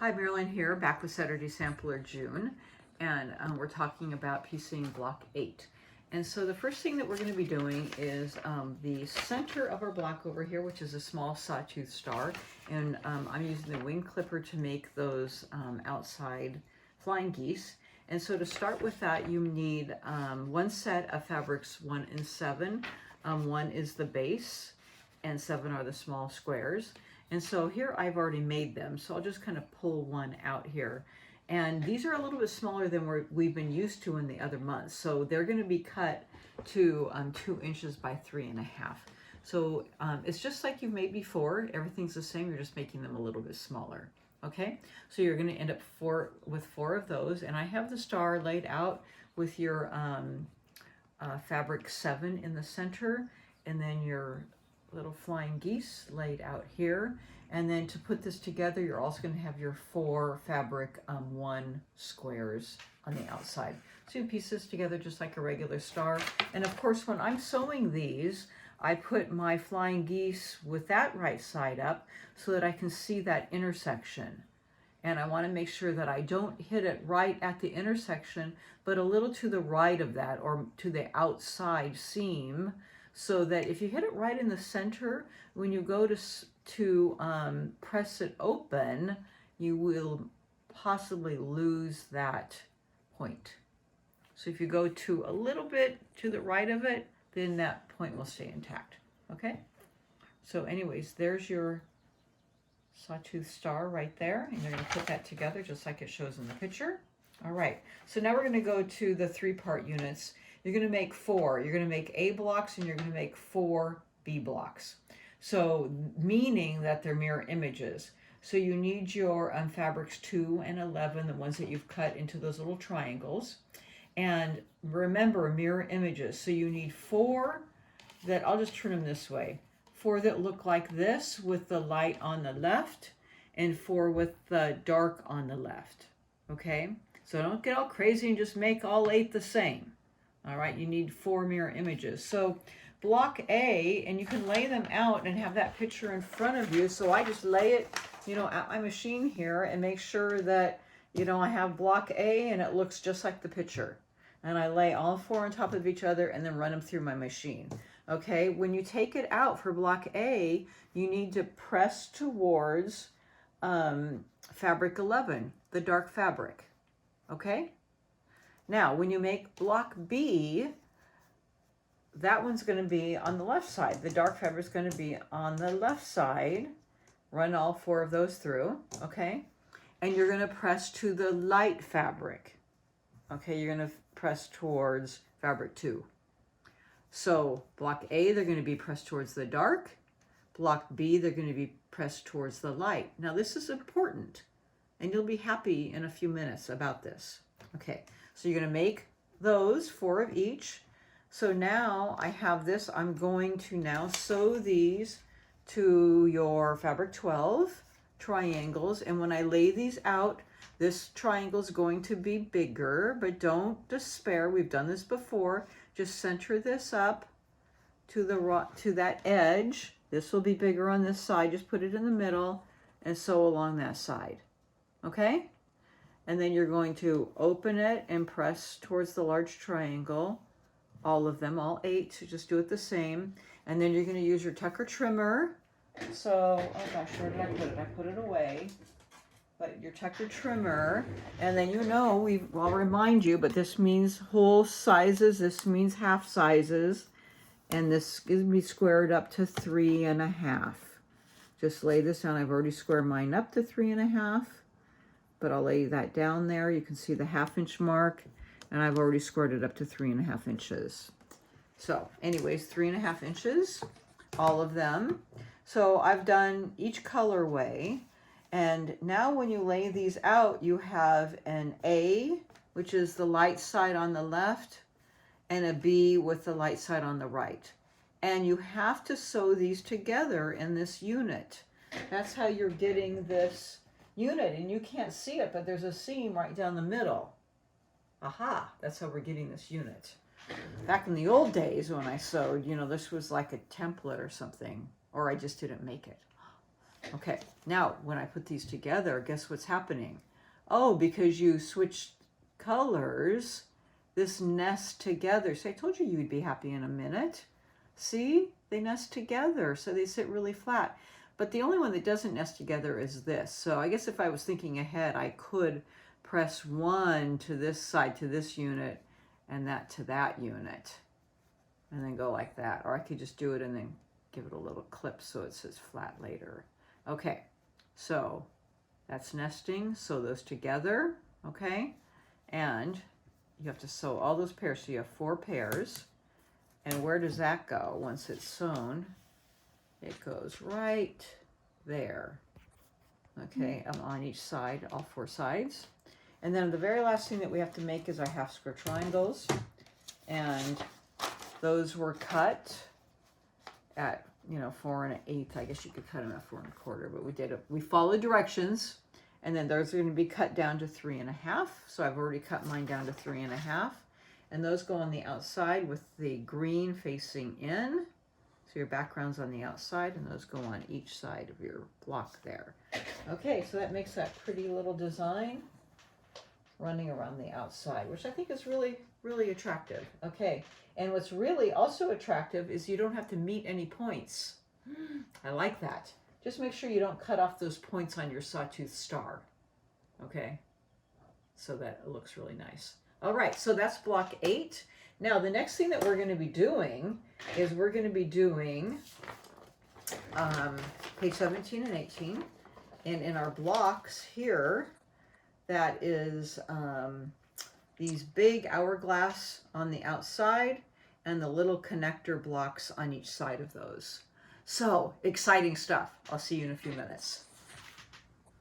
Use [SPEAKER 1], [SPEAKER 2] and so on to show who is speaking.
[SPEAKER 1] Hi, Marilyn here, back with Saturday Sampler June, and we're talking about piecing block 8. And so the first thing that we're going to be doing is the center of our block over here, which is a small sawtooth star, and I'm using the wing clipper to make those outside flying geese. And so to start with that, you need one set of fabrics 1 and 7. 1 is the base, and 7 are the small squares. And so here I've already made them, so I'll just kind of pull one out here. And these are a little bit smaller than we've been used to in the other months. So they're going to be cut to 2 inches by 3.5. So it's just like you've made before. Everything's the same. You're just making them a little bit smaller. Okay, so you're going to end up with 4 of those. And I have the star laid out with your fabric 7 in the center, and then your little flying geese laid out here. And then to put this together, you're also going to have your 4 fabric 1 squares on the outside. So you piece this together just like a regular star. And of course, when I'm sewing these, I put my flying geese with that right side up so that I can see that intersection. And I want to make sure that I don't hit it right at the intersection, but a little to the right of that, or to the outside seam, so that if you hit it right in the center, when you go to press it open, you will possibly lose that point. So if you go to a little bit to the right of it, then that point will stay intact. Okay? So anyways, there's your sawtooth star right there, and you're going to put that together just like it shows in the picture. All right, so now we're going to go to the 3-part units. You're going to make 4. You're going to make A blocks, and you're going to make 4 B blocks. So meaning that they're mirror images. So you need your fabrics 2 and 11, the ones that you've cut into those little triangles. And remember, mirror images. So you need 4 that, I'll just turn them this way. 4 that look like this with the light on the left, and 4 with the dark on the left. Okay? So don't get all crazy and just make all 8 the same. All right, you need 4 mirror images. So block A, and you can lay them out and have that picture in front of you. So I just lay it, at my machine here and make sure that, I have block A and it looks just like the picture. And I lay all 4 on top of each other and then run them through my machine. Okay, when you take it out for block A, you need to press towards fabric 11, the dark fabric. Okay? Now, when you make block B, that one's going to be on the left side. The dark fabric is going to be on the left side. Run all 4 of those through, okay? And you're going to press to the light fabric. Okay, you're going to press towards fabric 2. So block A, they're going to be pressed towards the dark. Block B, they're going to be pressed towards the light. Now, this is important, and you'll be happy in a few minutes about this. Okay, so you're going to make those 4 of each. So now I have this. I'm going to now sew these to your fabric 12 triangles. And when I lay these out, this triangle is going to be bigger, but don't despair. We've done this before. Just center this up to that edge. This will be bigger on this side. Just put it in the middle and sew along that side. Okay? And then you're going to open it and press towards the large triangle. All of them, all 8, so just do it the same. And then you're going to use your tucker trimmer. So, oh gosh, where did I put it? I put it away. But your tucker trimmer, and then I'll remind you, but this means whole sizes, this means half sizes, and this is going to be squared up to 3.5. Just lay this down. I've already squared mine up to 3.5, but I'll lay that down there. You can see the 1/2 inch mark. And I've already squared it up to 3.5 inches. So anyways, 3.5 inches, all of them. So I've done each colorway. And now when you lay these out, you have an A, which is the light side on the left, and a B with the light side on the right. And you have to sew these together in this unit. That's how you're getting this unit. And you can't see it, but there's a seam right down the middle. Aha, that's how we're getting this unit. Back in the old days when I sewed, this was like a template or something, or I just didn't make it. Okay, now when I put these together, guess what's happening? Oh, because you switched colors, this nests together. So I told you you'd be happy in a minute. See, they nest together, so they sit really flat. But the only one that doesn't nest together is this. So I guess if I was thinking ahead, I could press one to this side, to this unit, and that to that unit, and then go like that. Or I could just do it and then give it a little clip so it sits flat later. Okay, so that's nesting. Sew those together, okay? And you have to sew all those pairs. So you have 4 pairs. And where does that go once it's sewn? It goes right there. Okay, on each side, all 4 sides. And then the very last thing that we have to make is our half square triangles. And those were cut at, 4 1/8. I guess you could cut them at 4 1/4, but we followed directions. And then those are going to be cut down to 3 1/2. So I've already cut mine down to 3 1/2. And those go on the outside with the green facing in. So your background's on the outside, and those go on each side of your block there. Okay, so that makes that pretty little design running around the outside, which I think is really, really attractive. Okay, and what's really also attractive is you don't have to meet any points. I like that. Just make sure you don't cut off those points on your sawtooth star. Okay, so that it looks really nice. All right, so that's block 8. Now, the next thing that we're going to be doing is we're going to be doing page 17 and 18. And in our blocks here, that is these big hourglass on the outside and the little connector blocks on each side of those. So, exciting stuff. I'll see you in a few minutes.